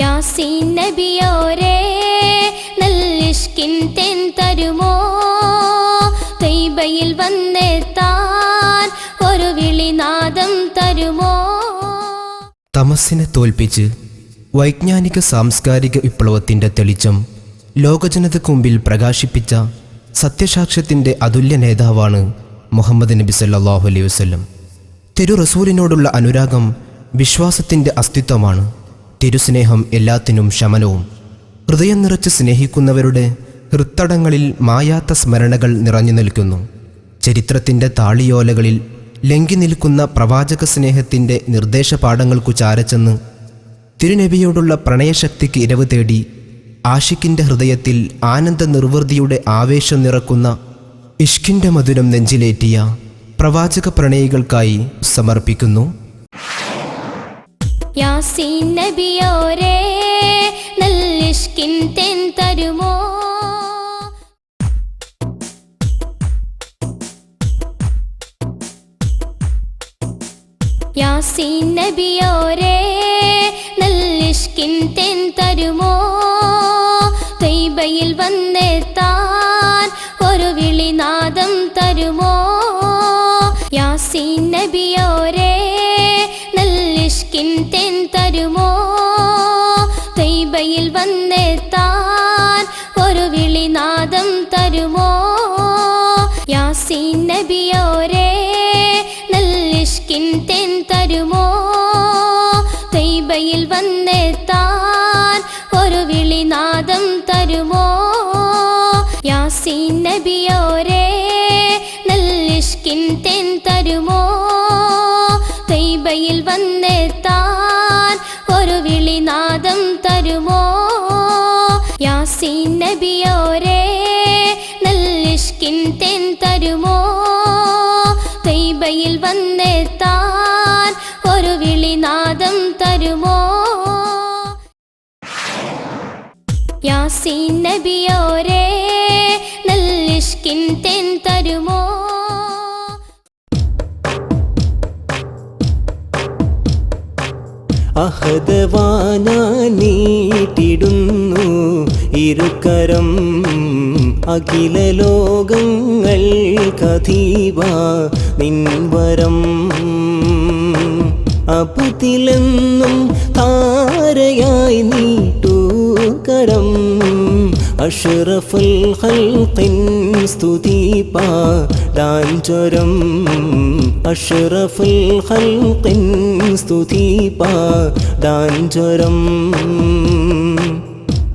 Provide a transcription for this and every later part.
യാസീൻ നബിയോരേ നല്ലിഷ്കിൻ തേൻ തരുമോ തൈബയിൽ വന്നെത്താൻ ഒരു വിളിനാദം തരുമോ. തമസ്സിനെ തോൽപ്പിച്ച് വൈജ്ഞാനിക സാംസ്കാരിക വിപ്ലവത്തിൻ്റെ തെളിച്ചം ലോകജനതയ്ക്ക് മുമ്പിൽ പ്രകാശിപ്പിച്ച സത്യസാക്ഷ്യത്തിൻ്റെ അതുല്യ നേതാവാണ് മുഹമ്മദ് നബി സല്ലല്ലാഹു അലൈഹി വസല്ലം. തിരു റസൂലിനോടുള്ള അനുരാഗം വിശ്വാസത്തിൻ്റെ അസ്തിത്വമാണ്. തിരുസ്നേഹം എല്ലാത്തിനും ശമനവും. ഹൃദയം നിറച്ച് സ്നേഹിക്കുന്നവരുടെ ഹൃത്തടങ്ങളിൽ മായാത്ത സ്മരണകൾ നിറഞ്ഞു നിൽക്കുന്നു. ചരിത്രത്തിൻ്റെ താളിയോലകളിൽ ലംഘി നിൽക്കുന്ന പ്രവാചക സ്നേഹത്തിൻ്റെ നിർദ്ദേശപാഠങ്ങൾക്കു ചാരച്ചെന്ന് തിരുനബിയോടുള്ള പ്രണയശക്തിക്ക് ഇരവ് തേടി ആഷിക്കിൻ്റെ ഹൃദയത്തിൽ ആനന്ദ നിർവൃതിയുടെ ആവേശം നിറക്കുന്ന ഇഷ്കിൻ്റെ മധുരം നെഞ്ചിലേറ്റിയ പ്രവാചക പ്രണയികൾക്കായി സമർപ്പിക്കുന്നു. യാസീൻ നബിയോരേ നല്ലിഷ്കിൻ തേൻ തരുമോ. യാസീൻ നബിയോരേ നല്ലിഷ്കിൻ തേൻ തരുമോ തൈബയിൽ വന്നെത്താൻ ഒരു വിളിനാദം തരുമോ. യാസീൻ നബിയോരേ നല്ലിഷ്കിൻ തേൻ തരുമോ തൈബയിൽ വന്നെത്താൻ ഒരു വിളിനാദം തരുമോ. യാസീൻ നബിയോരേ നല്ലിഷ്കിൻ തേൻ തരുമോ തൈബയിൽ വന്നെത്താൻ ഒരു വിളിനാദം തരുമോ. യാസീൻ നബിയോരേ നല്ലിഷ്കിൻ തേൻ തരുമോ തൈബയിൽ വന്നെത്താൻ ഒരു വിളിനാദം തരുമോ. യാസീൻ നബിയോരേ നല്ലിഷ്കിൻ തേൻ തരുമോ തൈബയിൽ വന്നെത്താൻ ഒരു വിളിനാദം തരുമോ. യാസീൻ നബിയോരേ നല്ലിഷ്കിൻ തേൻ തരുമോ. അഹദവാന നീട്ടിടുന്നു ഇരുകരം അഖില ലോകങ്ങൾ കഥീവ നിൻവരം. അപതിലെന്നും താരയായി നീട്ടുകരം അഷ്റഫുൽ ഖൽഖിൻ സ്തുതി പാടാൻ ചൊരം. അഷ്റഫുൽ ഖൽഖിൻ സ്തുതി പാടാൻ ചൊരം.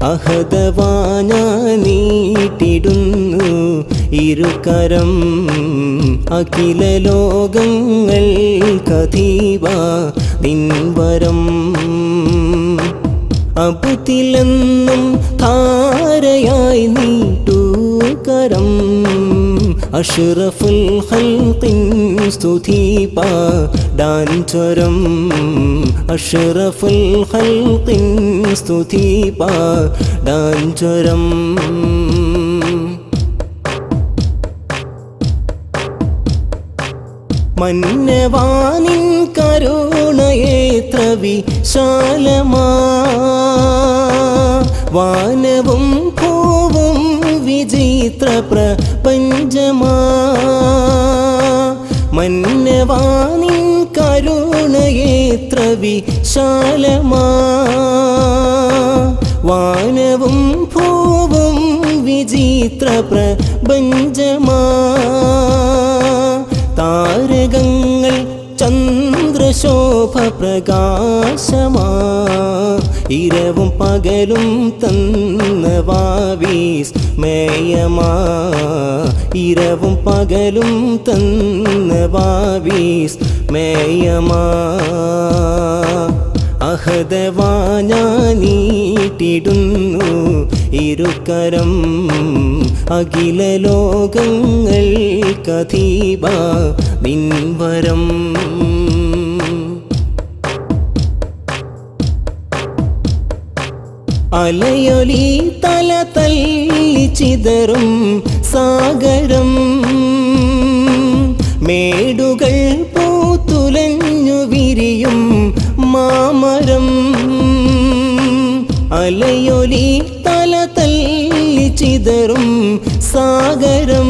അഹദവാന നീട്ടിടുന്നു ഇരുകരം അഖില ലോകങ്ങൾ കഥീവ നിൻവരം. അപതിലെന്നും താരയായി നീട്ടുകരം അഷ്റഫുൽ ഖൽഖിൻ സ്തുതി പാടാൻ ചൊരം. അഷ്റഫുൽ ഖൽഖിൻ സ്തുതി പാടാൻ ചൊരം. മന്നവാനിൻ കരുണയേത്ര വിശാലമാ വാനവും ഭൂവും വിചിത്ര പ്രപഞ്ചമാ. മന്നവാനിൻ കരുണയേത്ര വിശാലമാ വാനവും ഭൂവും വിചിത്ര പ്രപഞ്ചമാ. താരകങ്ങൾ ചന്ദ്രശോഭ പ്രകാശമാ ഇരവും പകലും തന്നവാവീസ് മേയമാ. ഇരവും പകലും തന്നവാവീസ് മേയമാ. അഹദവാന നീട്ടിടുന്നു ഇരുകരം അഖില ലോകങ്ങൾ കഥീബ നിൻവരം. അലയൊലി തല തല്ലി ചിതറും സാഗരം മേടുകൾ പൂത്തുലഞ്ഞു വിരിയും മാമരം അലയൊലി തല തല്ലി ചിതറും സാഗരം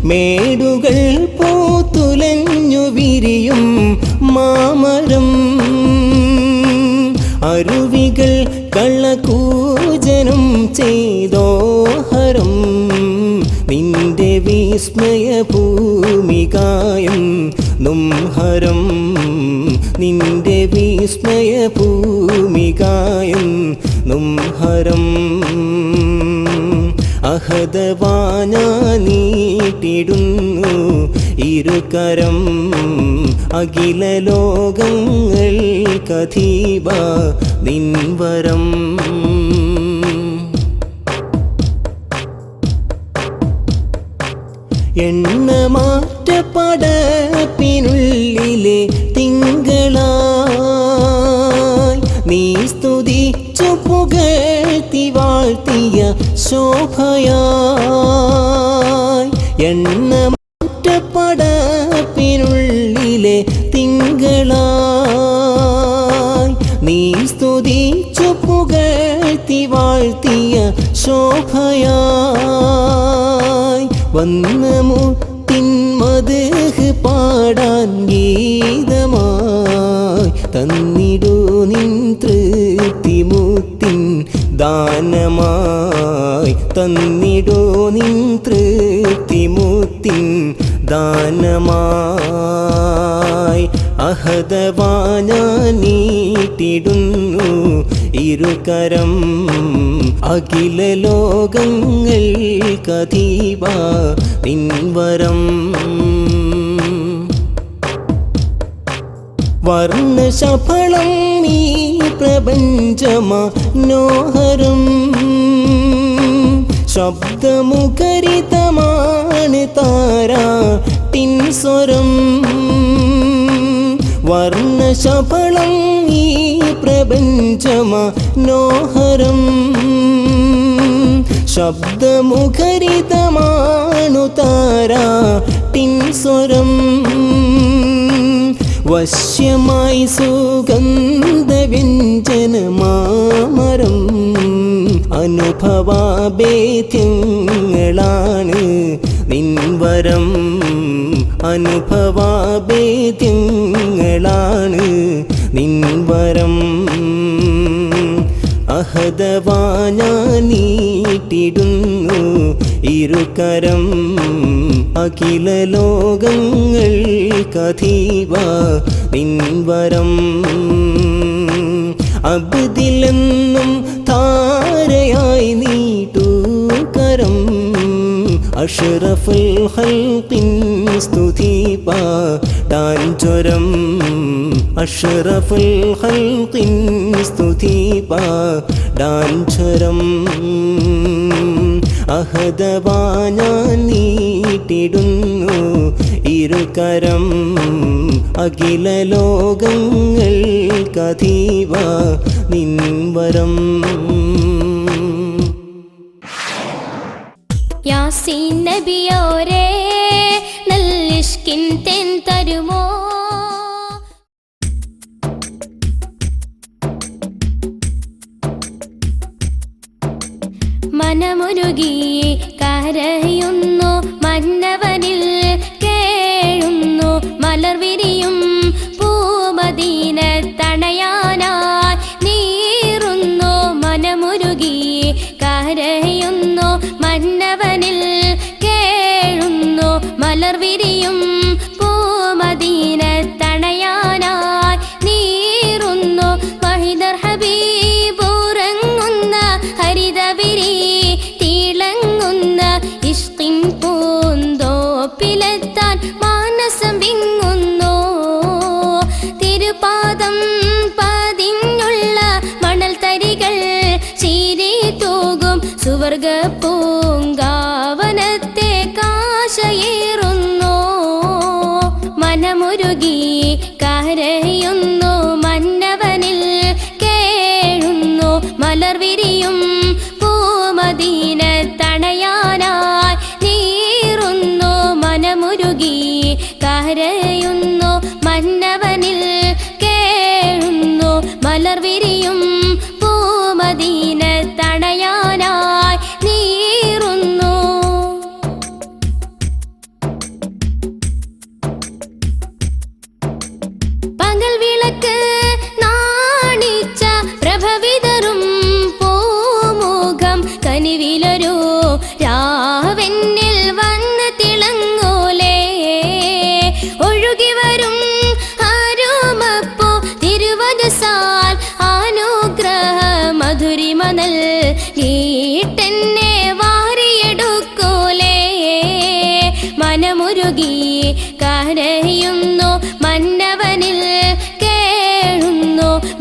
മേടുകൾ പൂത്തുലഞ്ഞു വിരിയും മാമരം അരുവികൾ കളകൂജനം ചെയ്തോഹരം നിന്റെ വിസ്മയ ഭൂമികായം നുംഹരം നിന്റെ വിസ്മയ ഭൂമികായം നുംഹരം അഹദവാന നീട്ടിടുന്നു ഇരുകരം അഖില ലോകങ്ങൾ കഥീബ നിൻവരം എണ്ണമാറ്റ പടപ്പിനുള്ളിലെ തിങ്കളായി നീ സ്തുതിച്ചു പുകഴ്ത്തി വാഴ്ത്തിയ ശോഭയായി എണ്ണമാറ്റ പടപ്പിനുള്ളിലെ തിങ്കളായി നീ സ്തുതിച്ചു പുകഴ്ത്തി വാഴ്ത്തിയ ശോഭയായി വന്ന മുത്തിൻ മദ്ഹ് പാടാൻ ഗീതമായി തന്നിടൂ നിൻ തൃപ്തി മുത്തിൻ ദാനമായി തന്നിടൂ നിൻ തൃപ്തി മുത്തിൻ ദാനമായി അഹദവാന നീട്ടിടുന്നു ഇരുകരം അഖില ലോകങ്ങൾ കഥീബ നിൻവരം വർണ്ണശഫളം നീ പ്രപഞ്ചമനോഹരം ശബ്ദമുഖരിതമാണ് താരാട്ടിൻ സ്വരം വർണ്ണശഫളം ഈ പ്രപഞ്ചമനോഹരം ശബ്ദമുഖരിതമാണു താരാട്ടിൻ സ്വരം വശ്യമായി സുഗന്ധവ്യഞ്ജനമാമരം അനുഭവാഭേദ്യങ്ങളാണ് നിൻവരം അനുഭവാഭേദ്യങ്ങളാണ് നിൻവരം അഹദവാന നീട്ടിടുന്നു ഇരുകരം അഖില ലോകങ്ങൾ കഥീബ നിൻവരം അബ്ദിലെന്നും താരയായി നീട്ടൂകരം അഷ്റഫുൽ ഖൽഖിൻ സ്തുതി പാടാൻ ചൊരം അഷ്റഫുൽ ഖൽഖിൻ സ്തുതി പാടാൻ ചൊരം അഹദവാന നീട്ടിടുന്നു ഇരുകരം അഖില ലോകങ്ങൾ കഥീബ നിൻവരം യാസീൻ നബിയോരേ നല്ലിഷ്കിൻ തെൻ തരുമോ മനമുരുകി കരയുന്നു മന്നവനിൽ കേഴുന്നു മലർ വിരിയും പൂമദീന തണയാനായി നീറുന്നു മനമുരുകി കരയുന്നു മന്നവനിൽ കേഴുന്നു മലർ വിരിയും പൂമദീന തണയാനായി നീറുന്നു വഹിദർ ഹബീബുറങ്ങുന്ന ഹരിതവിരി തിളങ്ങുന്ന ഇഷ്കിൻ പൂന്തോപ്പിലെത്താൻ മാനസം വിങ്ങുന്നു തിരുപാദം പതിഞ്ഞുള്ള മണൽ തരികൾ ചീരി തൂകും സുവർഗ പൂങ്കാവനത്തെ കാശയേറുന്നു മനമുരുകി കരയുന്നു മന്നവനിൽ കേഴുന്നു മലർ വിരിയും പൂമദീന തണയാനായി നീറുന്നു മനമുരുകി കരയുന്നു മന്നവനിൽ കേഴുന്നു മലർ വിരിയും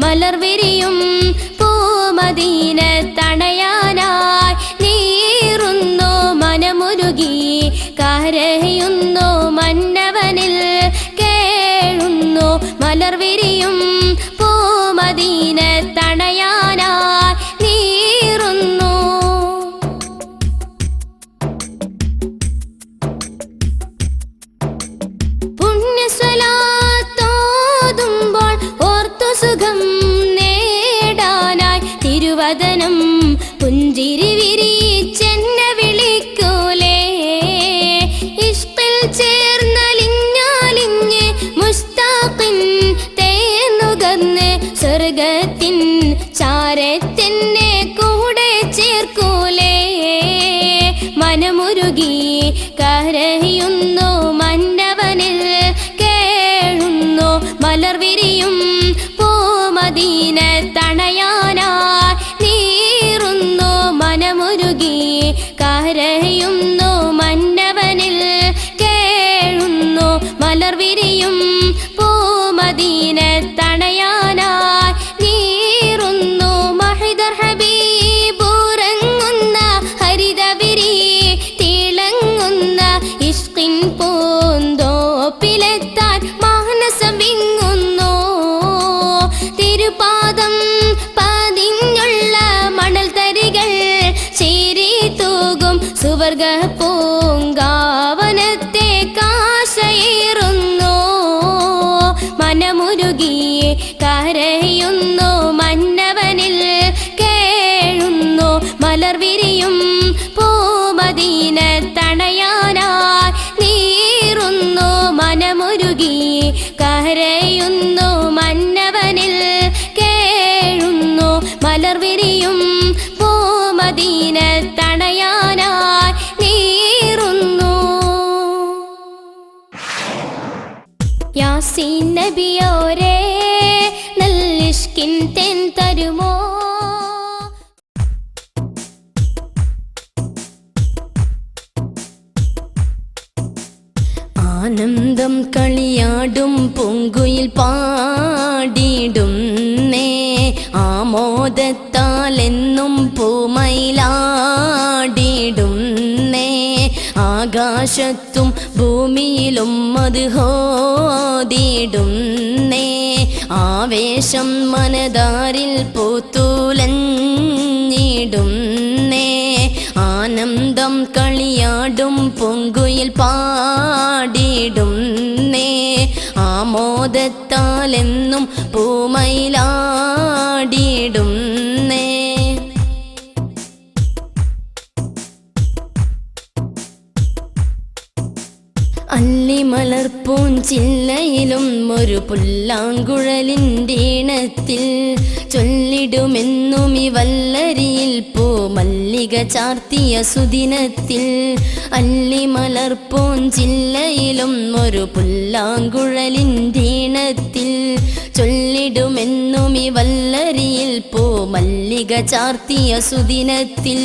മലർവിരിയും പൂമദീന തണയാനായി നീറുന്നു മനമുരുകി കരയുന്നു മന്നവനിൽ കേഴുന്നു മലർവിരിയും പൂമദീന തണയാനായി നീറുന്നു. പുണ്യസ്വലാത്തോതുമ്പോൾ ഓർത്തു സുഖം നേടാനായി തിരുവദനം പുഞ്ചിരി വിരിച്ചെന്നെ വിളിക്കൂലേ. ഇഷ്കിൽ ചേർന്നലിഞ്ഞാലിഞ്ഞ് മുസ്താഖിൻ തേന്നുകന്ന് സ്വർഗത്തിൻ ചാരത്തിന്നെ കൂടെ ചേർക്കൂലേ. മനമുരുകി കരയുന്നു മന്നവനിൽ കേഴുന്നു മലർവിരിയും പൂമദീന തണയാനായി നീറുന്നു മനമുരുകി കരയുന്നു മന്നവനിൽ കേഴുന്നു മലർവിരിയും പൂമദീന തണയാനായി നീറുന്നു. മഹിദർ ഹബീബുറങ്ങുന്ന ഹരിതവിരി തിളങ്ങുന്ന ഇഷ്കിൻ പൂന്തോപ്പിലെത്താൻ മാനസം വിങ്ങുന്നു. തിരുപാദം പതിഞ്ഞുള്ള മണൽ തരികൾ ചിരി തൂകും സുവർഗ പൂങ്കാവനത്തെ കാശയേറുന്നു. മനമുരുകി കരയുന്നു മന്നവനിൽ കേഴുന്നു മലർവിരിയും പൂമദീന തണയാനായി നീറുന്നു. മനമുരുകി കരയുന്നു മന്നവനിൽ കേഴുന്നു മലർവിരിയും പൂമദീന തണയാനായി നീറുന്നു. യാസീൻ നബിയോരേ നല്ലിഷ്കിൻ തെൻ തരുമോ. ആനന്ദം കളിയാടും പൂങ്കുയിൽ പാടിടും നേ ആമോദത്താൽ എന്നും പൂമയിലാടിടും നേ. ആകാശത്തും ഭൂമിയിലും അത് ഹോദിടും നേ. ആവേശം മനതാരിൽ പൂത്തുലഞ്ഞിടും നേ. ആനന്ദം കളിയാടും പൊങ്കുയിൽ പാടിടും നേ. ആമോദത്താലെന്നും പൂമയിലാടിടും നേ. അല്ലിമലർപ്പൂഞ്ചില്ലയിലും ഒരു പുല്ലാങ്കുഴലിൻ്റെ ഈണത്തിൽ ചൊല്ലിടുമെന്നും ഈ വല്ലരിയിൽ പൂമല്ലിക ചാർത്തിയ സുദിനത്തിൽ. അല്ലിമലർപ്പൂഞ്ചില്ലയിലും ഒരു പുല്ലാങ്കുഴലിൻ്റെ ഈണത്തിൽ ചൊല്ലിടുമെന്നും ഈ വല്ലരിയിൽ പൂമല്ലിക ചാർത്തിയ സുദിനത്തിൽ.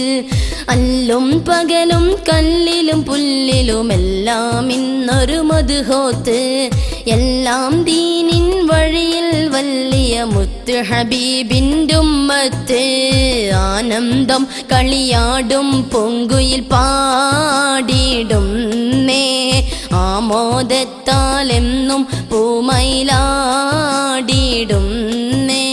അല്ലും പകലും കല്ലിലും പുല്ലിലുമെല്ലാം ഇന്നൊരു മദ്ഹോത്ത്. എല്ലാം ദീനിൻ വഴിയിൽ വലിയ മുത്ത് ഹബീബിൻ്റെ ഉമ്മത്ത്. ആനന്ദം കളിയാടും പൊങ്കുയിൽ പാടിടും നേ. ആമോദത്താലെന്നും പൂമയിലാടിടും നേ.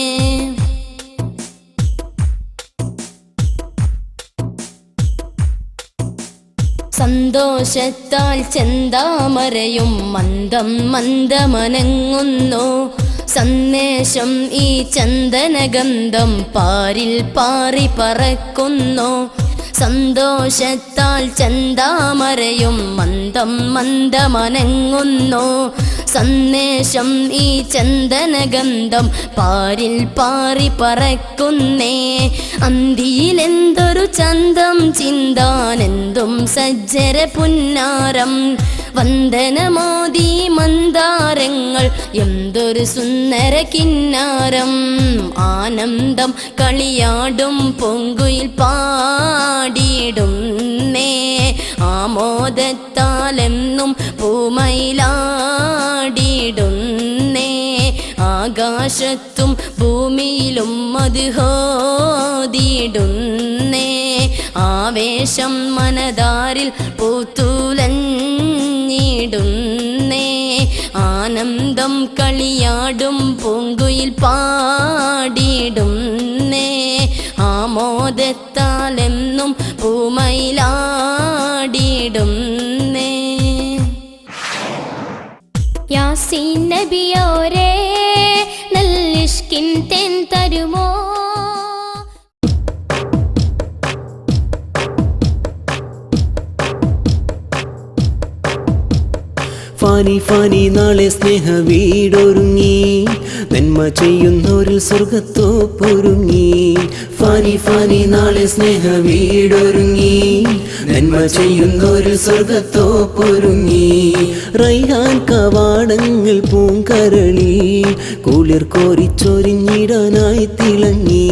സന്തോഷത്താൽ ചെന്താമരയും മന്ദം മന്ദമനങ്ങുന്നു. സന്ദേശം ഈ ചന്ദനഗന്ധം പാരിൽ പാറി പറക്കുന്നു. സന്തോഷത്താൽ ചെന്താമരയും മന്ദം മന്ദമനങ്ങുന്നു. സന്ദേശം ഈ ചന്ദനഗന്ധം പാരിൽ പാറി പറക്കുന്നേ. അന്തിയിലെന്തൊരു ചന്തം ചിന്താനെന്തും സജ്ജര പുന്നാരം. വന്ദനമോദി മന്ദാരങ്ങൾ എന്തൊരു സുന്ദര കിന്നാരം. ആനന്ദം കളിയാടും പൊങ്കുയിൽ പാടിടും നേ. ആമോദത്താലെന്നും പൂമയിലാടിടും നേ. ആകാശ ആകാശത്തും ഭൂമിയിലും മദ്ഹോദിടുന്നേ ആവേശം മനതാരിൽ പൂത്തുലഞ്ഞിടുന്നേ ആനന്ദം കളിയാടും പൂങ്കുയിൽ പാടിടുന്നേ ആമോദത്താലെന്നും പൂമയിലാടിടുന്നേ യാസീൻ നബിയോരേ നല്ലിഷ്കിൻ തെൻ തരുമോ ഫാനി ഫാനി നാളെ സ്നേഹ വീടൊരുങ്ങി നന്മ ചെയ്യുന്നോരിൽ സ്വർഗത്തോപ്പൊരുങ്ങി ഫാനി ഫാനി നാളെ സ്നേഹ വീടൊരുങ്ങി നന്മ ചെയ്യുന്നോരിൽ സ്വർഗത്തോപ്പൊരുങ്ങി റൈഹാൻ കവാടങ്ങൾ പൂങ്കരളി കുളിർ കോരിച്ചൊരിഞ്ഞിടാനായി തിളങ്ങി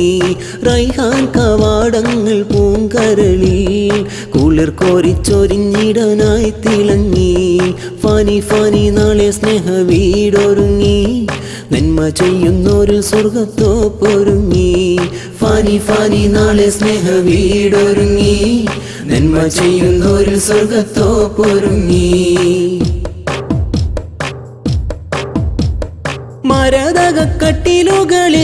റൈഹാൻ കവാടങ്ങൾ പൂങ്കരളി കുളിർ കോരിച്ചൊരിഞ്ഞിടാനായി തിളങ്ങി ഫാനി ഫാനി നാളെ സ്നേഹ വീടൊരുങ്ങി നന്മ ചെയ്യുന്നോരിൽ സ്വർഗത്തോപ്പൊരുങ്ങി ഫാനി ഫാനി നാളെ സ്നേഹ വീടൊരുങ്ങി നന്മ ചെയ്യുന്നോരിൽ സ്വർഗത്തോപ്പൊരുങ്ങി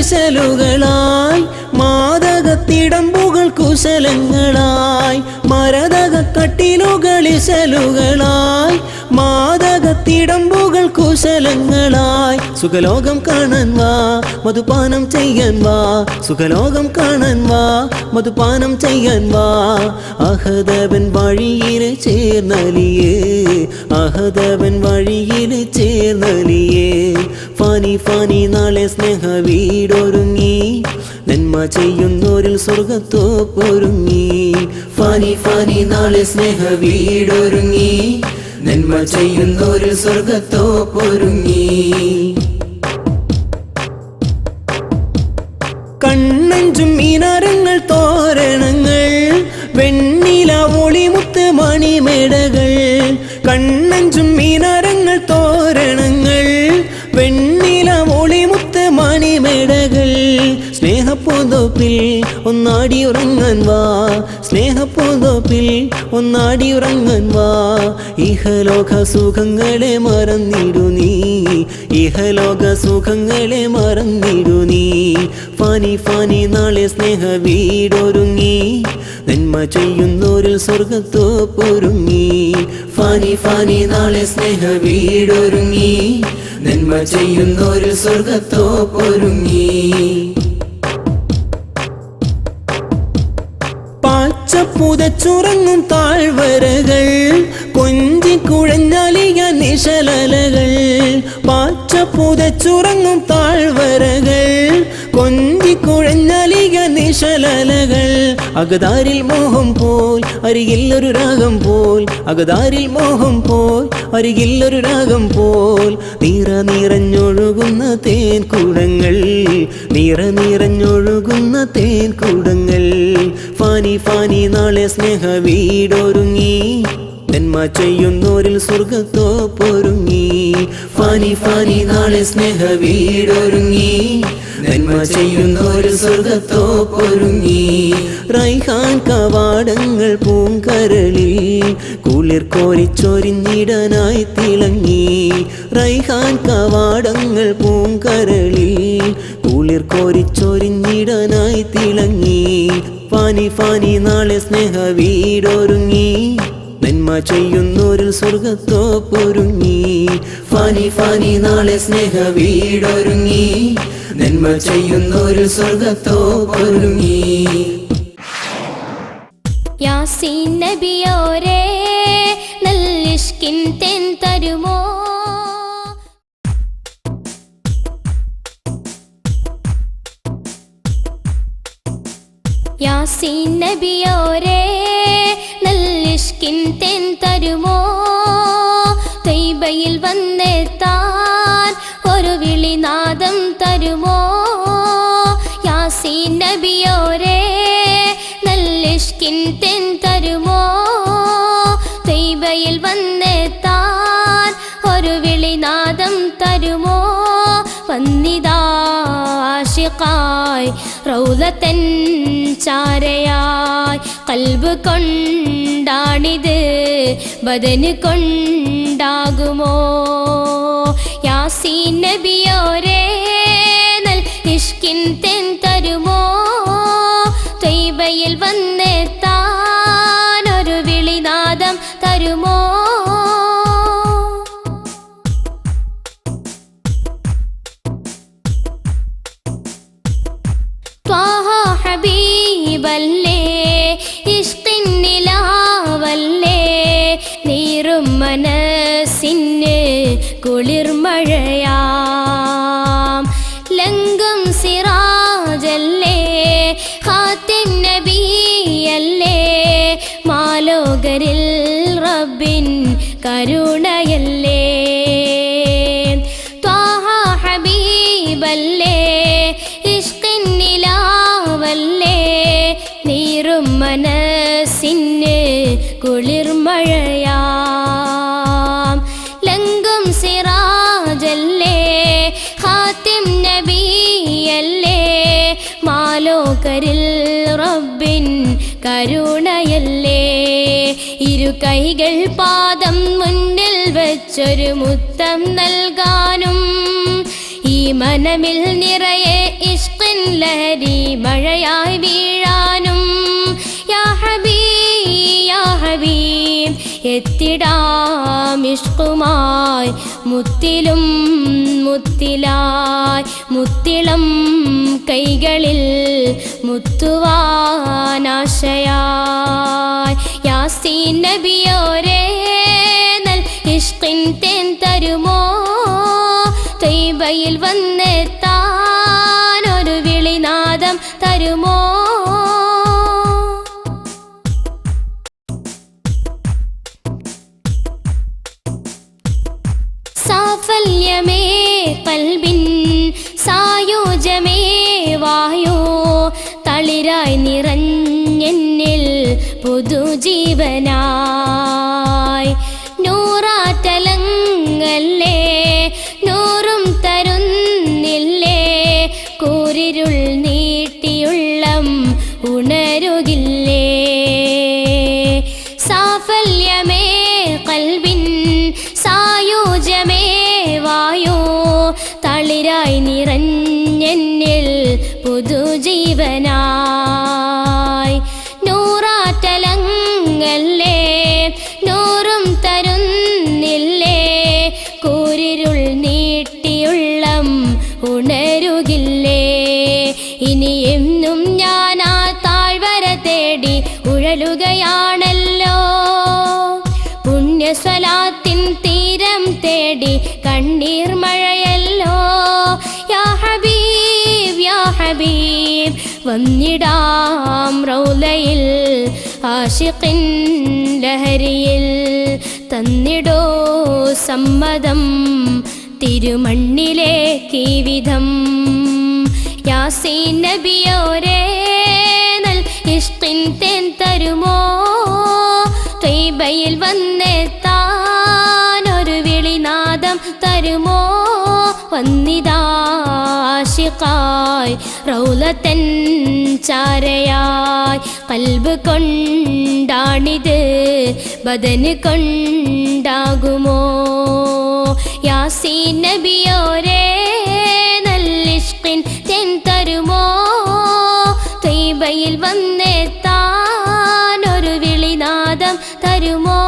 മരതകക്കട്ടിലുകളിശലുകളായി മാതകത്തിടമ്പുകൾ കുശലങ്ങളായി മരതകക്കട്ടിലുകളിശലുകളായി മാതകത്തിടമ്പുകൾ കുശലങ്ങളായി സുഖലോകം കാണാൻ വാ മധുപാനം ചെയ്യാൻ വാ സുഖലോകം കാണാൻ വാ മധുപാനം ചെയ്യാൻ വാ അഹദവൻ വഴിയിലെ ചേർന്നലിയേ അഹദവൻ വഴിയിലെ ചേർന്നലിയേ ഫാനി ഫാനി നാളെ സ്നേഹ വീടൊരുങ്ങി നന്മ ചെയ്യുന്നോരിൽ സ്വർഗത്തോപ്പൊരുങ്ങി ഫാനി ഫാനി നാളെ സ്നേഹ വീടൊരുങ്ങി നന്മ ചെയ്യുന്നോരിൽ സ്വർഗത്തോപ്പൊരുങ്ങി കണ്ണഞ്ചും മീനാരങ്ങൾ തോരണങ്ങൾ വെണ്ണില ഒളിമുത്ത് മണിമേടകൾ കണ്ണഞ്ചും മീനാരങ്ങൾ തോരണങ്ങൾ വെണ്ണില ഒളിമുത്ത് മണിമേടകൾ സ്നേഹപ്പൂന്തോപ്പിൽ ഒന്നാടി ഉറങ്ങാൻ വാ സ്നേഹപ്പൂന്തോപ്പിൽ ഒന്നാടി ഉറങ്ങാൻ വാ ഇഹലോക സുഖങ്ങളെ മറന്നിടു നീ ഇഹലോക സുഖങ്ങളെ മറന്നിടു നീ ഫാനി ഫാനി നാളെ സ്നേഹ വീടൊരുങ്ങി നന്മ ചെയ്യുന്നോരിൽ സ്വർഗത്തോപ്പൊരുങ്ങി ഫാനി ഫാനി നാളെ സ്നേഹ വീടൊരുങ്ങി നന്മ ചെയ്യുന്നോരിൽ സ്വർഗത്തോപ്പൊരുങ്ങി പാച്ചപ്പുതച്ചുറങ്ങും താഴ്വരകൾ കൊഞ്ചിക്കുഴഞ്ഞലിയ നിശലലകൾ പാച്ചപ്പുതച്ചുറങ്ങും താഴ്വരകൾ കൊഞ്ചിക്കുഴഞ്ഞലിയ നിശലലകൾ അകതാരിൽ മോഹം പോൽ അരികിൽ ഒരു രാഗം പോൽ അകതാരിൽ മോഹം പോൽ അരികിൽ ഒരു രാഗം പോൽ നിറഞ്ഞൊഴുകുന്ന തേൻ കുടങ്ങൾ നിറഞ്ഞൊഴുകുന്ന തേൻ കുടങ്ങൾ ഫാനി ഫാനി നാളെ സ്നേഹ വീടൊരുങ്ങി നന്മ ചെയ്യുന്നോരിൽ സ്വർഗത്തോപ്പൊരുങ്ങി ഫാനി ഫാനി നാളെ സ്നേഹ വീടൊരുങ്ങി നന്മ ചെയ്യുന്നോരിൽ സ്വർഗത്തോപ്പൊരുങ്ങി റൈഹാൻ കവാടങ്ങൾ പൂങ്കരളി കുളിർ കോരിച്ചൊരിഞ്ഞിടാനായി തിളങ്ങി റൈഹാൻ കവാടങ്ങൾ പൂങ്കരളി കുളിർ കോരിച്ചൊരിഞ്ഞിടാനായി തിളങ്ങി ഫാനി ഫാനി നാളെ സ്നേഹ വീടൊരുങ്ങി നന്മ ചെയ്യുന്നോരിൽ സ്വർഗത്തോപ്പൊരുങ്ങി ഫാനി ഫാനി നാളെ സ്നേഹ വീടൊരുങ്ങി നന്മ ചെയ്യുന്നോരിൽ സ്വർഗത്തോപ്പൊരുങ്ങി യാസീൻ നബിയോരേ നല്ലിഷ്കിൻ തെൻ തരുമോ യാസീൻ നബിയോരേ നല്ലിഷ്കിൻ തെൻ തരുമോ തൈബയിൽ വന്നെത്താൻ ഒരു വിളിനാദം തരുമോ യാസീൻ നബിയോരേ നല്ലിഷ്കിൻ തെൻ തരുമോ തൈബയിൽ വന്നെത്താൻ ഒരു വിളിനാദം തരുമോ വന്നിതാ ആശിഖായി റൗളത്തൻ ചാരയായി കൽബ് കൊണ്ടാണിത് ബദന് കൊണ്ടാകുമോ യാസീൻ നബിയോരേ നൽ ഇഷ്കിൻ തെൻ തരുമോ ത്വയ്ബയിൽ വന്നെത്താൻ ഒരു വിളിനാദം തരുമോ ത്വാഹ ഹബീബല്ലേ ഇഷ്കിൻ നിലാവല്ലേ നീറും മനസ്സിന് കുളിർമഴയാം ലങ്കും സിറാജല്ലേ ഖാത്തിം നബിയല്ലേ മാലോകരിൽ റബ്ബിൻ കരുണയല്ലേ ത്വാഹ ഹബീബല്ലേ ഇഷ്കിൻ നിലാവല്ലേ നീറും മനസ്സിന് കുളിർമഴയാം ലങ്കും സിറാജല്ലേ ഖാത്തിം നബിയല്ലേ മാലോകരിൽ റബ്ബിൻ കരുണയല്ലേ ഇരു കൈകൾ പാദം മുന്നിൽ വെച്ചൊരു മുത്തം നൽകാനും ഈ മനമിൽ നിറയെ ഇഷ്കിൻ ലഹരി മഴയായി വീഴാനും യാ ഹബീബ് യാ ഹബീബ് എത്തിടാം ഇഷ്കുമായി മുത്തിലും മുത്തിലായി മുത്തിളം കൈകളിൽ മുത്തുവാനാശയായി യാസീൻ നബിയോരേ നൽ ഇഷ്കിൻ തേൻ തരുമോ ത്വയ്ബയിൽ വന്നെത്താൻ ഒരു വിളിനാദം തരുമോ സാഫല്യമേ കൽബിൻ സായോജമേ വായോ തളിരായി നിറഞ്ഞെന്നിൽ പുതുജീവനായി നൂറാറ്റലങ്ങല്ലേ നൂറും തരുന്നില്ലേ കൂരിരുൾ നീട്ടിയുള്ളം ഉണരുകില്ലേ സാഫല്യമേ കൽബിൻ സായോജമേ വായോ തളിരായി നിറഞ്ഞെന്നിൽ പുതുജീവനായി നൂറാറ്റലങ്ങല്ലേ നൂറും തരുന്നില്ലേ കൂരിരുൾ നീട്ടിയുള്ളം ഉണരുകില്ലേ ഇനി എന്നും ഞാൻ ആ താഴ്വര തേടി ഉഴലുകയാണല്ലോ പുണ്യസ്വലാത്തിൻ തീരം തേടി കണ്ണീർ മഴയല്ലോ യാ ഹബീബ് യാ ഹബീബ് വന്നിടാം റൗളയിൽ ആശിഖിൻ ലഹരിയിൽ തന്നിടോ സമ്മതം തിരുമണ്ണിലേക്ക് വിധം യാസീൻ നബിയോരേ നൽ ഇഷ്കിൻ തേൻ തരുമോ ത്വയ്ബയിൽ വന്നെത്താൻ ഒരു വിളിനാദം തരുമോ വന്നിതാ ആശിഖായി റൗളത്തൻ ചാരയായി കൽബ് കൊണ്ടാണിത് ബദന് കൊണ്ടാകുമോ യാസീൻ നബിയോരേ നൽ ഇഷ്കിൻ തേൻ തരുമോ ത്വയ്ബയിൽ വന്നെത്താൻ ഒരു വിളിനാദം തരുമോ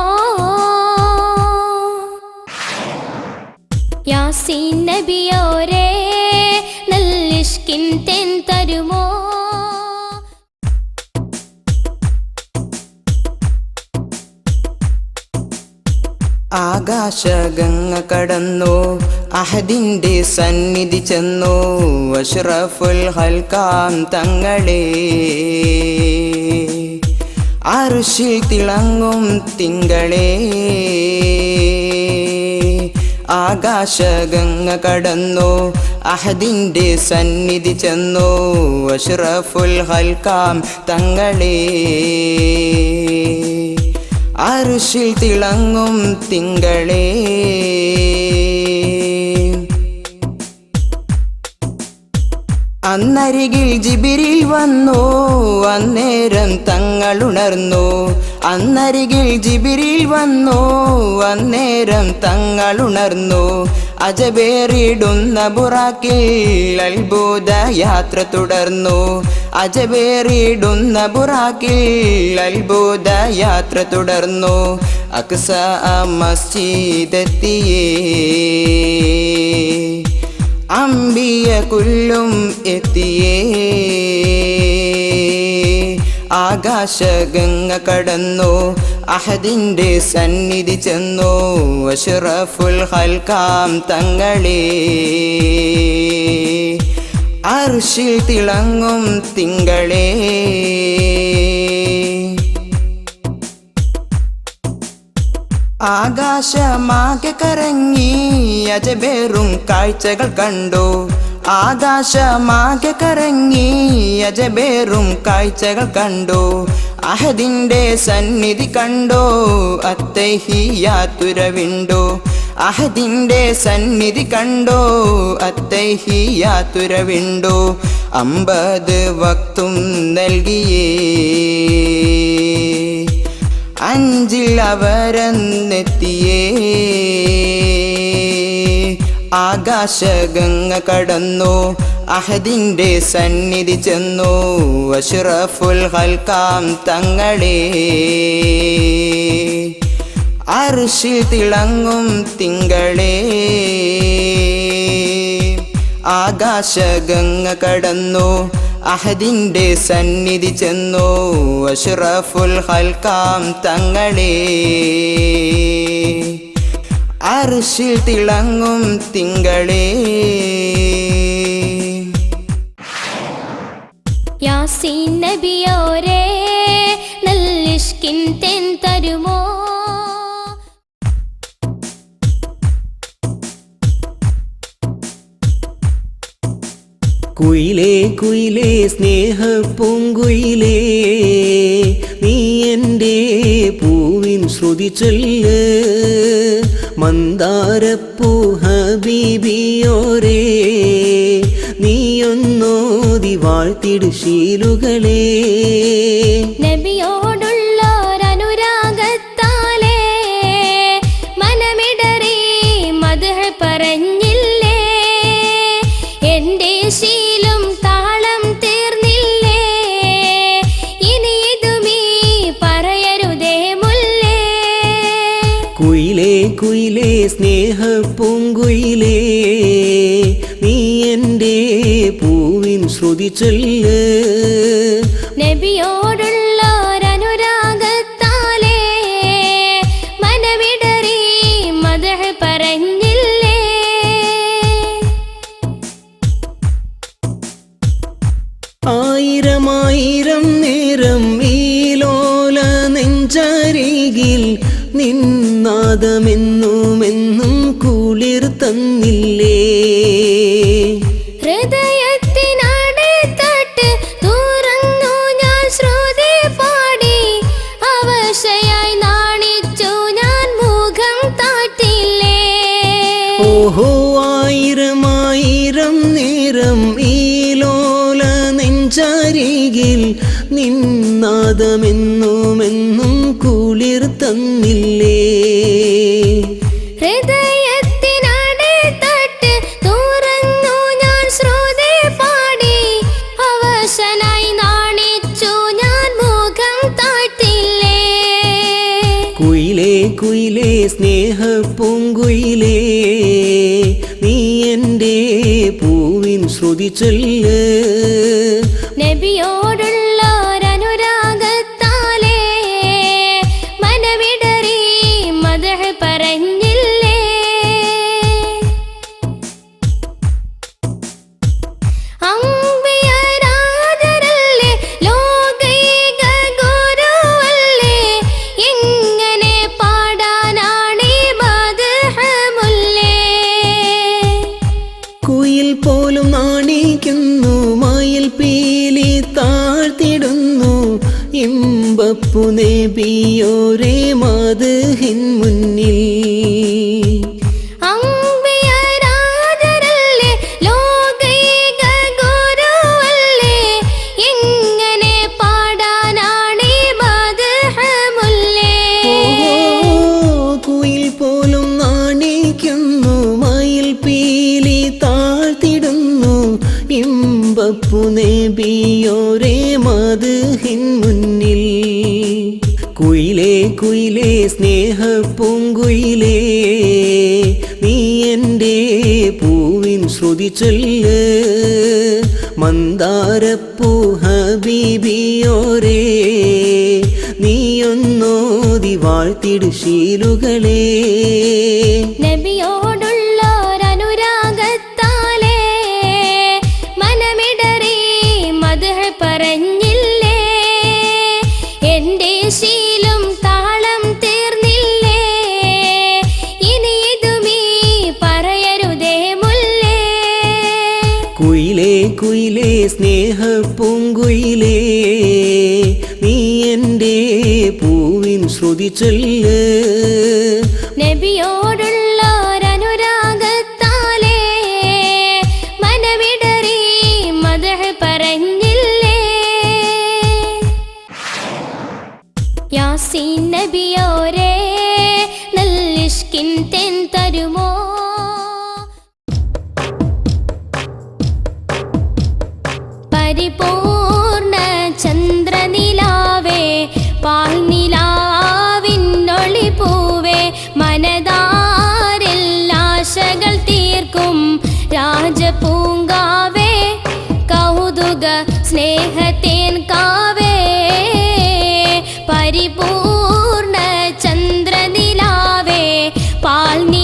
യാസീൻ നബിയോരേ നൽ ഇഷ്കിൻ തേൻ തരുമോ ആകാശഗംഗ കടന്നു അഹദിന്റെ സന്നിധി ചെന്നു അഷ്റഫുൽ ഹൽക്കാം തങ്ങളെ അർശിൽ തിളങ്ങും തിങ്കളെ ആകാശഗംഗ കടന്നു അഹദിന്റെ സന്നിധി ചെന്നു അഷ്റഫുൽ ഹൽക്കാം തങ്ങളെ അർശിൽ തിളങ്ങും തിങ്കളെ അന്നരികിൽ ജിബിരിൽ വന്നു അന്നേരം തങ്ങളുണർന്നു. അന്നരികിൽ ജിബിരിൽ വന്നു അന്നേരം തങ്ങളുണർന്നു. അജബേറിടുന്ന ബുറാക്കിൽ അത്ഭുത യാത്ര തുടർന്നു. അജബേറിടുന്ന ബുറാക്കിൽ അത്ഭുത യാത്ര തുടർന്നു. അക്സ മസ്ജിദെത്തിയേ അമ്പിയ കുല്ലും എത്തിയേ. ആകാശഗംഗ കടന്നു അഹദിന്റെ സന്നിധി ചെന്നു. അഷ്റഫുൽ ഖൽഖാം തങ്ങളെ അർശിൽ തിളങ്ങും തിങ്കളേ. ആകാശമാകെ കറങ്ങി അജബേറും കാഴ്ചകൾ കണ്ടു. ആകാശമാകെ കറങ്ങി അജബേറും കാഴ്ചകൾ കണ്ടു. അഹദിന്റെ സന്നിധി കണ്ടു അത്തഹിയാത്തുരവിണ്ടു. അഹദിന്റെ സന്നിധി കണ്ടു അത്തഹിയാത്തുരവിണ്ടു. 50 വക്തും നൽകിയേ അഞ്ചിൽ അവരെന്നെത്തിയേ. ആകാശഗംഗ കടന്നു അഹദിന്റെ സന്നിധി ചെന്നു. അഷ്റഫുൽ ഖൽഖാം തങ്ങളെ അർശിൽ തിളങ്ങും തിങ്കളേ. ആകാശഗംഗ കടന്നു അഹദിന്റെ സന്നിധി ചെന്നു. അഷ്റഫുൽ ഖൽഖാം തങ്ങളെ അർശിൽ തിളങ്ങും തിങ്കളേ. യാസീൻ നബിയോരേ നല്ലിഷ്കിൻ തെൻ തരുമോ. കുയിലേ കുയിലേ സ്നേഹപ്പൂങ്കുയിലേ നീ എൻ്റെ പൂവിൻ ശ്രുതി ചൊല്ല്. മന്ദാരപ്പൂ ഹബീബിയോരേ നീയൊന്നോതി വാഴ്ത്തിടു ശീലുകളേ. നബിയോടുള്ളൊരനുരാഗത്താലേ മനമിടറി മദ്ഹ് പറഞ്ഞില്ലേ. എൻ്റെ ശീലും താളം തീർന്നില്ലേ. ഇനി ഇതുമീ പറയരുതേ മുല്ലേ. കുയിലേ കുയിലേ സ്നേഹപ്പൂങ്കുയിലേ നീ എൻ്റെ പൂവിൻ ശ്രുതി ചൊല്ല്. നബിയോടുള്ളൊരനുരാഗത്താലേ മനമിടറി മദ്ഹ് പറഞ്ഞില്ലേ. ആയിരമായിരം നേരം ഈ ലോല നെഞ്ചരികിൽ നിന്നാദമെന്നുമെന്നും കുളിർ തന്നില്ലേ. ഹൃദയത്തിനടുത്തട്ട് തുറന്നു ഞാൻ ശ്രുതി പാടി. അവശയായി നാണിച്ചു ഞാൻ മുഖം താഴ്ത്തില്ലേ. ഓഹോ ആയിരമായിരം നേരം ഈ ലോല നെഞ്ചരികിൽ നിന്നാദമെന്നുമെന്നും കുളിർ തന്നില്ലേ. ഹൃദയത്തിനടുത്തട്ട് തുറന്നു ഞാൻ ശ്രുതി പാടി. അവശനായി നാണിച്ചു ഞാൻ മുഖം താഴ്ത്തില്ലേ. കുയിലേ കുയിലേ സ്നേഹപ്പൂങ്കുയിലേ നീ എൻ്റെ പൂവിൻ ശ്രുതി ചൊല്ല്. നബിയോടുള്ളൊരനുരാഗത്താലേ മനമിടറി മദ്ഹ് പറഞ്ഞില്ലേ. അമ്പിയരാജരല്ലേ ലോകൈക ഗുരുവല്ലേ. എങ്ങനെ പാടാനാണീ മദ്ഹ് മുല്ലേ. കുയിൽ പോലും നാണിക്കുന്നു മയിൽ പീലി താഴ്ത്തിടുന്നു. ഇമ്പപ്പു നബിയോരേ മദ്ഹിൻ മുന്നിൽ. അമ്പിയരാജരല്ലേ ലോകൈക ഗുരുവല്ലേ. നബിയോരേ മദ്ഹിൻ മുന്നിൽ. കുയിലേ കുയിലേ സ്നേഹപ്പൂങ്കുയിലേ, നീ എൻ്റെ പൂവിൻ ശ്രുതി ചൊല്ല്. മന്ദാരപ്പൂ ഹബീബിയോരേ, നീയൊന്നോതി വാഴ്ത്തിടു ശീലുകളേ. നബിയോടുള്ളൊരനുരാഗത്താലേ മനമിടറി മദ്ഹ് പറഞ്ഞില്ലേ, എൻ്റെ ശീലും താളം തീർന്നില്ലേ, ഇനി ഇതുമീ പറയരുതേ മുല്ലേ. കുയിലേ കുയിലേ സ്നേഹപ്പൂങ്കുയിലേ, നീ എൻ്റെ പൂവിൻ ശ്രുതി ചൊല്ല്. നബിയോടുള്ളൊരനുരാഗത്താലേ മനമിടറി മദ്ഹ് പറഞ്ഞില്ലേ. യാസീൻ നബിയോരേ നല്ലിഷ്കിൻ തേൻ തരുമോ, പരിപൂർണ ചന്ദ്രനിലാവേ പാൽനിലാവിന്നൊളി പൂവേ, മനതാരിൽ ആശകൾ തീർക്കും രാജപൂങ്കാവേ, കൗതുക സ്നേഹത്തേൻ കാവേ. പരിപൂർണ ചന്ദ്രനിലാവേ പാൽനിലാവിന്നൊളി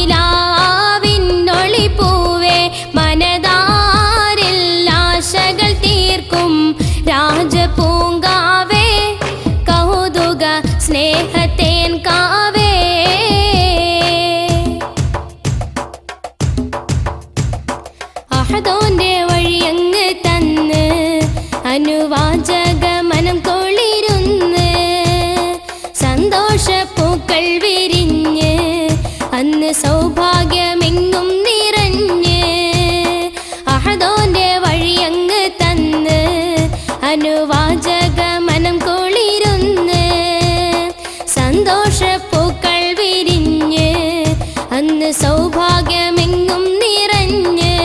പൂവേ, മനതാരിൽ ആശകൾ തീർക്കും രാജപൂങ്കാവേ, കൗതുക സ്നേഹത്തേൻ കാവേ. അഹദോന്റെ വഴിയങ്ങ് തന്ന് അനുവാചക മനം കൊളിരുന്ന്, സന്തോഷപ്പൂക്കൾ വിരിഞ്ഞ് അന്ന് സൗഭാഗ്യമെങ്ങും നിറഞ്ഞ്. അഹദോന്റെ വഴിയങ്ങ് തന്ന് അനുവാചക മനം കൊളിരുന്ന്, സന്തോഷപ്പൂക്കൾ വിരിഞ്ഞ് അന്ന് സൗഭാഗ്യമെങ്ങും നിറഞ്ഞ്.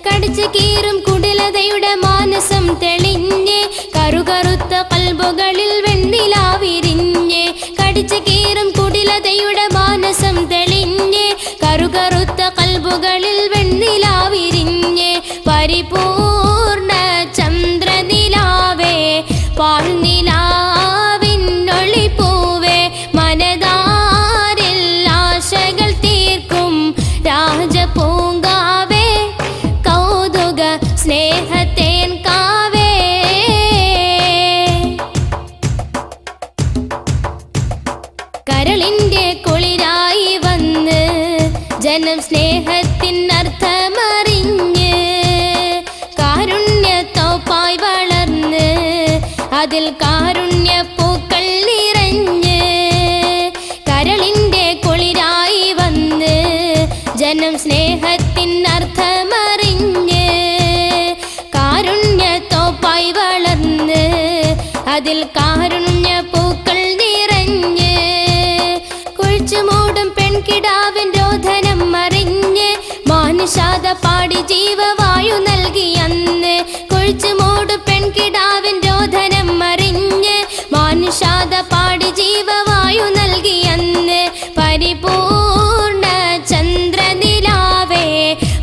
കടിച്ചു കീറും കുടിലതയുടെ മാനസം തെളിഞ്ഞ്, കറുകറുത്ത കൽബുകളിൽ വെണ്ണിലാവിരിഞ്ഞ്. കടിച്ചു കീറും കുടിലതയുടെ മാനസം തെളിഞ്ഞ്, കറുകറുത്ത കൽബുകളിൽ വെണ്ണിലാവിരിഞ്ഞ്. പരിപൂർണ ചന്ദ്രനിലാവേ പാൽനിലാവിന്നൊളി പൂവേ, മനതാരിൽ ആശകൾ തീർക്കും രാജപൂങ്കാവേ, കൗതുക സ്നേഹത്തേൻ കാവേ. കരളിൻ്റെ കുളിരായി വന്ന് ജനം സ്നേഹത്തിനർത്ഥമറിഞ്ഞ്, കാരുണ്യത്തോപ്പായി വളർന്ന് അതിൽ കാരുണ്യപ്പൂക്കൾ നിറഞ്ഞ്. കരളിൻ്റെ കുളിരായി വന്ന് ജനം സ്നേഹത്തിനർത്ഥമറിഞ്ഞ്, കാരുണ്യത്തോപ്പായി വളർന്ന് അതിൽ കാരുണ്യപ്പൂക്കൾ നിറഞ്ഞ്. കുഴിച്ചുമൂടും പെൺകിടാവിൻ രോധനം അറിഞ്ഞ്, മാനുഷാദ പാടി ജീവവായു നൽകി അന്ന്. കുഴിച്ചുമൂടും പെൺകിടാവിൻ രോധനം അറിഞ്ഞ്, മാനുഷാദ പാടി ജീവവായു നൽകി അന്ന്. പരിപൂർണ ചന്ദ്രനിലാവേ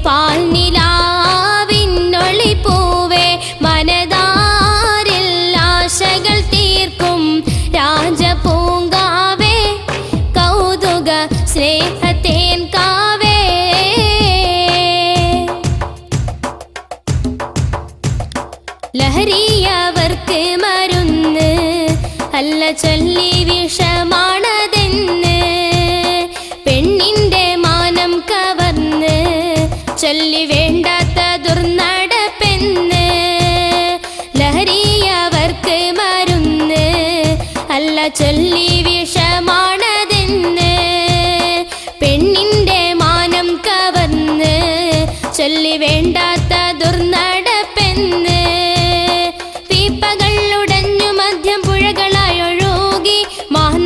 പാൽനിലാവിന്നൊളി പൂവേ, മനതാരിൽ ആശകൾ തീർക്കും രാജപൂങ്കാവേ, കൗതുക സ്നേഹത്തേൻ കാവേ. ലഹരിയവർക്ക് മരുന്ന് അല്ല ചൊല്ലി വിഷമാണതെന്ന്, പെണ്ണിൻ്റെ മാനം കവർന്ന് ചൊല്ലി വേണ്ടാത്ത ദുർനടപ്പെന്ന്. ലഹരിയവർക്ക് മരുന്ന് അല്ല ചൊല്ലി വിഷമാണതെന്ന്, പെണ്ണിൻ്റെ മാനം കവർന്ന് ചൊല്ലി വേണ്ടാത്ത ദുർനടപ്പെന്ന്. പീപ്പകൾ ഉടഞ്ഞു മധ്യം പുഴകളായൊഴുകി, മാന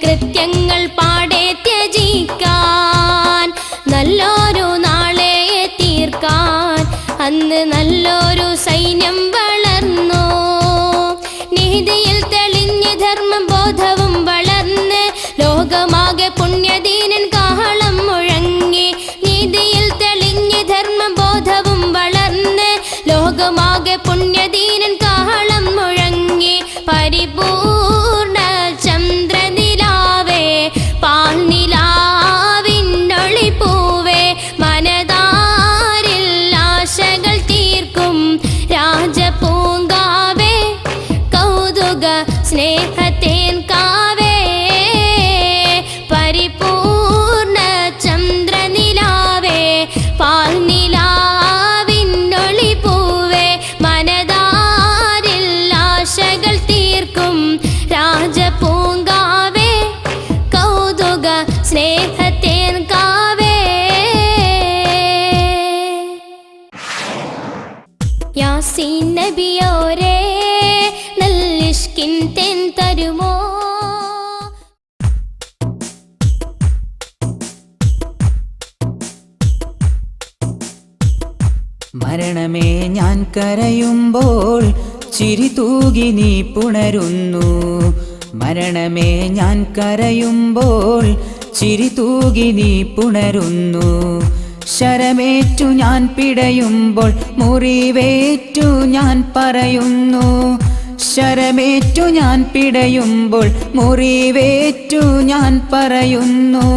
കൃത്യങ്ങൾ പാടെ ത്യജിക്കാൻ, നല്ലൊരു നാളെ തീർക്കാൻ അന്ന് നല്ലൊരു സൈന്യം വളർന്നു. നീതിയിൽ തെളിഞ്ഞ് ധർമ്മം ബോധവും വളർന്ന് ലോകമാകെ പുണ്യദീനൻ കാഹളം മുഴങ്ങി. നീതിയിൽ തെളിഞ്ഞ് ധർമ്മം ബോധവും വളർന്ന് ലോകമാകെ പുണ്യദീനൻ കാഹളം മുഴങ്ങി. പരിപൂർണ ചന്ദ്രനിലാവേ പാൽനിലാവിന്നൊളിപ്പൂവേ മനതാരിൽ ആശകൾ തീർക്കും രാജപൂങ്കാവേ കൗതുക സ്നേഹത്തേൻ കാവേ. പരിപൂർണ ചന്ദ്രനിലാവേ പാൽനിലാവിന്നൊളിപ്പൂവേ മനതാരിൽ ആശകൾ തീർക്കും രാജപൂങ്കാവേ കൗതുക സ്നേഹത്തേൻ കാവേ. യാസീൻ നബിയോരേ നല്ലിഷ്കിൻ തേൻ തരുമോ? മരണമേ ഞാൻ കരയുമ്പോൾ ചിരി തൂകി നീ പുണരുന്നു. മരണമേ ഞാൻ കരയുമ്പോൾ ചിരി തൂകി നീ പുണരുന്നു. ശരമേറ്റു ഞാൻ പിടയുമ്പോൾ മുറിവേറ്റു ഞാൻ പറയുന്നു. ശരമേറ്റു ഞാൻ പിടയുമ്പോൾ മുറിവേറ്റു ഞാൻ പറയുന്നു.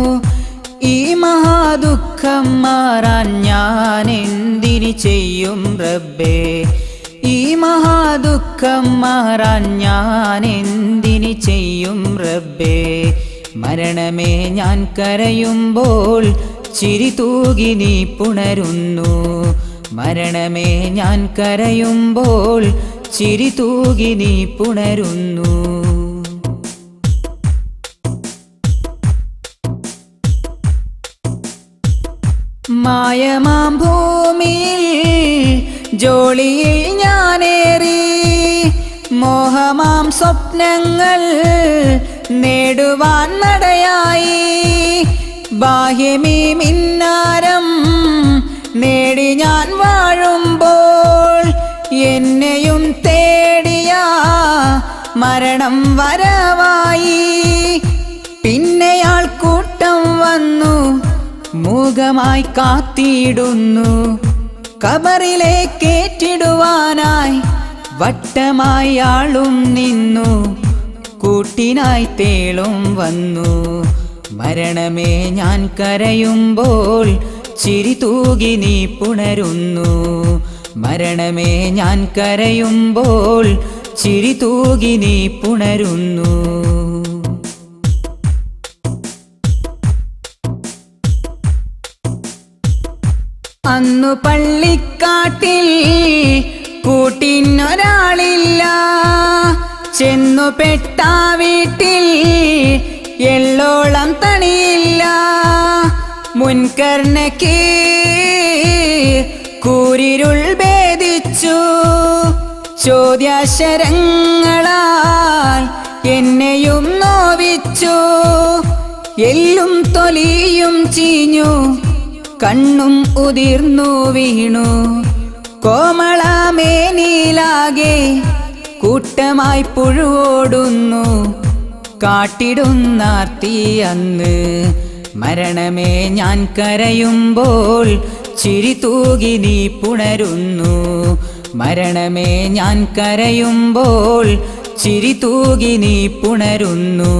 ഈ മഹാദുഃഖം മാറാൻ ഞാൻ എന്തിന് ചെയ്യും റബ്ബേ? ഈ മഹാദുഃഖം മാറാൻ ഞാൻ എന്തിന് ചെയ്യും റബ്ബേ? മരണമേ ഞാൻ കരയുമ്പോൾ ചിരി തൂകി നീ പുണരുന്നു. മരണമേ ഞാൻ കരയുമ്പോൾ ചിരി തൂകി നീ പുണരുന്നു. മായമാം ഭൂമിയിൽ ജോളിയിൽ ഞാനേറി മോഹമാം സ്വപ്നങ്ങൾ നേടുവാൻ നടയായി. ബാഹ്യമീ മിന്നാരം നേടി ഞാൻ വാഴുമ്പോൾ എന്നെയും തേടിയ മരണം വരവായി. പിന്നെയാൾ കൂട്ടം വന്നു മൂകമായി കാത്തിടുന്നു. കബറിലേക്കേറ്റിടുവാനായി വട്ടമായി ആളും നിന്നു. കൂട്ടിനായി തേളും വന്നു. മരണമേ ഞാൻ കരയുമ്പോൾ ചിരി തൂകി നീ പുണരുന്നു. മരണമേ ഞാൻ കരയുമ്പോൾ ചിരി തൂകി നീ പുണരുന്നു. അന്നു പള്ളിക്കാട്ടിൽ കൂട്ടിനൊരാളില്ല. ചെന്നു പെട്ട വീട്ടിൽ എള്ളോളം തണിയില്ല. മുൻകർണയ്ക്ക് കൂരിരുൾ ഭേദിച്ചു. ചോദ്യാശരങ്ങളാൽ എന്നെയും നോവിച്ചു. എല്ലും തൊലിയും ചീഞ്ഞു കണ്ണും ഉതിർന്നു വീണു. കോമളമേനിലാകെ കൂട്ടമായി പുഴുവോടുന്നു. കാട്ടിടുന്നാർത്തി അന്ന്. മരണമേ ഞാൻ കരയുമ്പോൾ ചിരി തൂകി നീ പുണരുന്നു. മരണമേ ഞാൻ കരയുമ്പോൾ ചിരി തൂകി നീ പുണരുന്നു.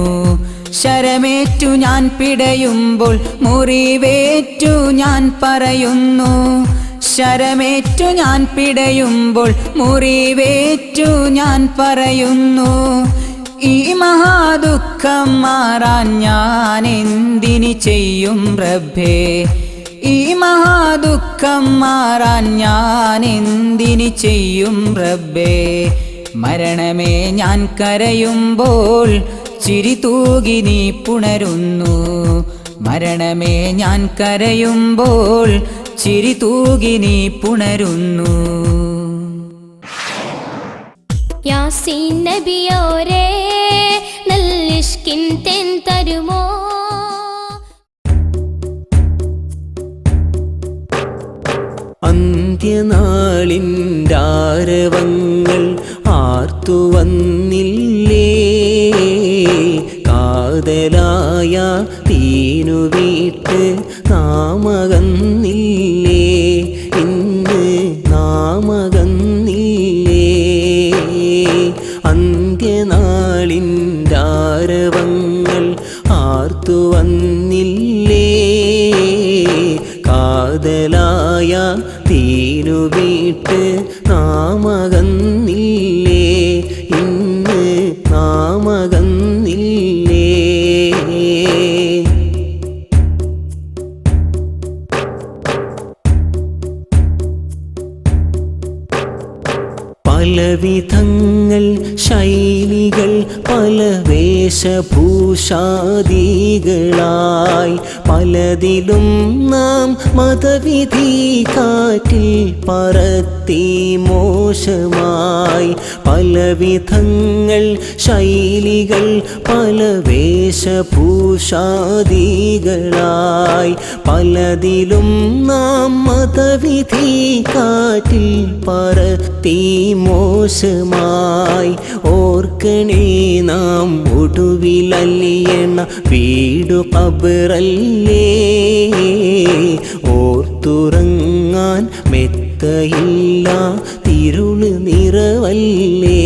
ശരമേറ്റു ഞാൻ പിടയുമ്പോൾ മുറിവേറ്റു ഞാൻ പറയുന്നു. ശരമേറ്റു ഞാൻ പിടയുമ്പോൾ മുറിവേറ്റു ഞാൻ പറയുന്നു. ഈ മഹാദുഃഖം മാറാൻ ഞാൻ എന്തിന് ചെയ്യും റബ്ബേ? ഈ മഹാദുഃഖം മാറാൻ ഞാൻ എന്തിന് ചെയ്യും റബ്ബേ? മരണമേ ഞാൻ കരയുമ്പോൾ ചിരി തൂകി നീ പുണരുന്നു. മരണമേ ഞാൻ കരയുമ്പോൾ ചിരി തൂകി നീ പുണരുന്നു. യാസീൻ നബിയോരേ നല്ല നല്ലിഷ്കിൻ തേൻ തരുമോ? അന്ത്യനാളിൻ്റാരവങ്ങൾ ആർത്തു വന്നില്ലേ, കാതലായ തീനു വീട്ട് നാമകന്നില്ലേ, ഇന്ന് നാമകന്നില്ലേ. അന്ത്യനാളിൻ്റാരവങ്ങൾ ആർത്തു വന്നില്ലേ, കാതലായ തീനു വീട്ട് നാമകന്നില്ലേ, ഇന്ന് നാമകന്നില്ലേ. പലവിധങ്ങൾ ശൈലികൾ പല വേഷഭൂഷാദികളായി പലതിലും നാം മതവിധി കാറ്റിൽ പറത്തി മോശമായി. പലവിധങ്ങൾ ശൈലികൾ പല വേഷഭൂഷാദികളായി പലതിലും നാം മതവിധി കാറ്റിൽ പറത്തി മോശമായി. ഓർക്കണേ നാം ഒടുവിലലിയണ വീടു ഖബറല്ലേ, ഓർത്തുറങ്ങാൻ മെത്തയില്ല തിരുള് നിറവല്ലേ,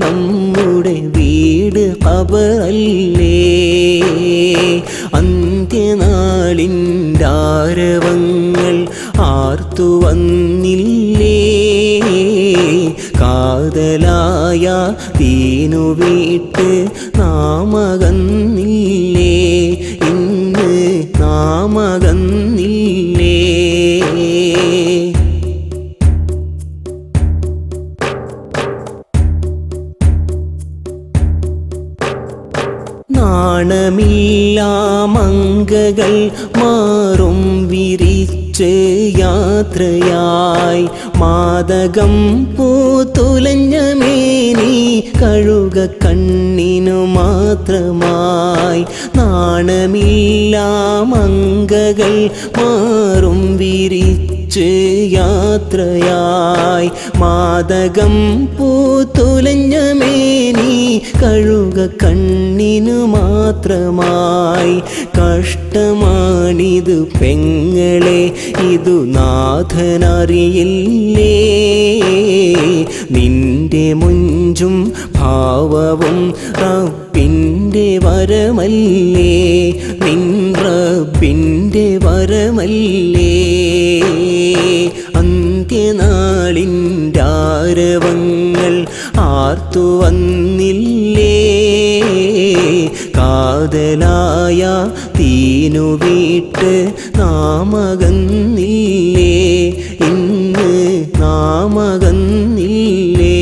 നമ്മുടെ വീട് ഖബറല്ലേ. അന്ത്യനാളിൻ്റാരവങ്ങൾ ആർത്തു വന്നില്ലേ, കാതലായ തീനു വീട്ട് നാമകന്നില്ലേ, ഇന്ന് നാമകന്നില്ലേ. നാണമില്ലാമങ്കകൾ മാറും വിരിച്ച് യാത്രയായി മാദകം പൂത്തുലഞ്ഞ മേനി കഴുക കണ്ണിനു മാത്രമായി. നാണമില്ലാമങ്കകൾ മാറും വിരിച്ച് യാത്രയായി മാദകം പൂത്തുലഞ്ഞ മേനി കഴുക കണ്ണിനു മാത്രമായി. കഷ്ടമാണിതു പെങ്ങളെ, ഇതു നാഥനറിയില്ലേ, നിന്റെ മുഞ്ചും ഭാവവും റബ്ബിൻ്റെ വരമല്ലേ, നിൻ റബ്ബിൻ്റെ വരമല്ലേ. അന്ത്യനാളിൻ്റാരവങ്ങൾ ആർത്തു വന്നില്ലേ, കാതലായ തീനു വീട്ട് നാമകന്നില്ലേ, ഇന്ന് നാമകന്നില്ലേ.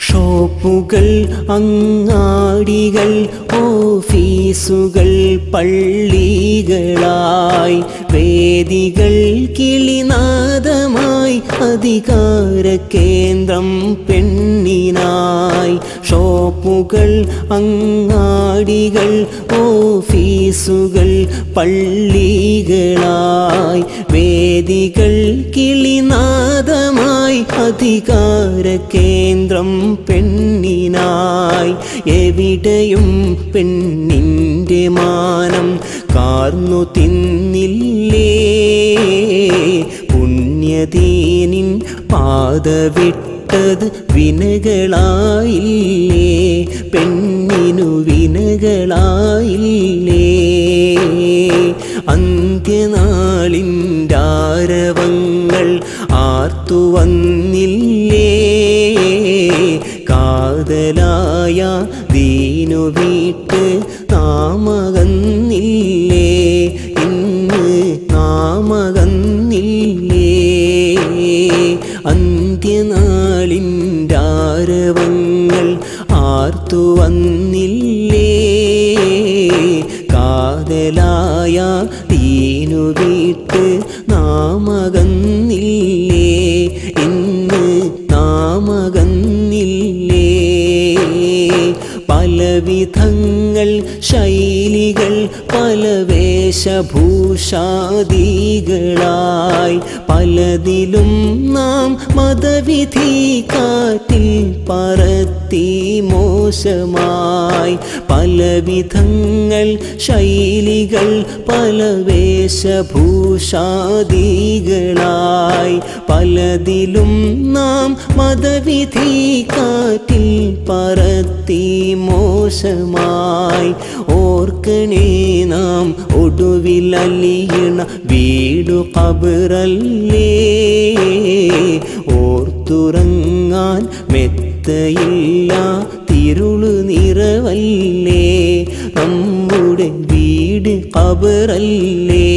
ഷോപ്പുകൾ അങ്ങാടികൾ ഓഫീസുകൾ പള്ളികളായി വേദികൾ കിളിനാദമായി അധികാര കേന്ദ്രം പെണ്ണിനായി. ഷോപ്പുകൾ അങ്ങാടികൾ ഓഫീസുകൾ പള്ളികളായി വേദികൾ കിളിനാദമായി അധികാര കേന്ദ്രം പെണ്ണിനായി. എവിടെയും പെണ്ണിൻ്റെ മാനം കാർന്നു തിന്നില്ലേ, പുണ്യദീനിൻ പാത വിട്ടത് വിനകളായില്ലേ, പെണ്ണിനു വിനകളായില്ലേ. അന്ത്യനാളിൻ്റാരവങ്ങൾ ആർത്തു വന്നില്ലേ, കാതലായ ദീനു വീട്ട് നാമകന്നില്ലേ, ഇന്ന് നാമകന്നില്ലേ. അന്ത്യനാളിൻ്റാരവങ്ങൾ ആർത്തു വന്നില്ലേ, കാതലായ ദീനു വീട്ട് നാമ ശൈലികൾ പല വേഷഭൂഷാദികളായി പലതിലും നാം മതവിധി കാറ്റിൽ പറത്തി മോശമായി പലവിധങ്ങൾ ശൈലികൾ പല വേഷഭൂഷാദികളായി പലതിലും നാം മതവിധി കാറ്റിൽ പറത്തി മോശമായി ഓർക്കണേ നാം ഒടുവിലലിയണ വീടു ഖബറല്ലേ ഓർത്തുറങ്ങാൻ മെത്തയില്ല തിരുളു നിറവല്ലേ നമ്മുടെ വീട് ഖബറല്ലേ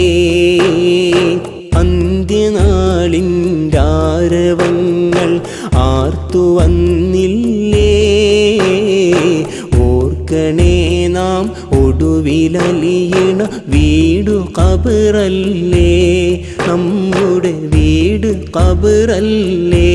അന്ത്യനാളിൻ്റെ ആരവങ്ങൾ ആർത്തു വന്നില്ലേ ഓർക്കണേ നാം ഒടുവിലലിയണ വീടു ഖബറല്ലേ നമ്മുടെ വീട് ഖബറല്ലേ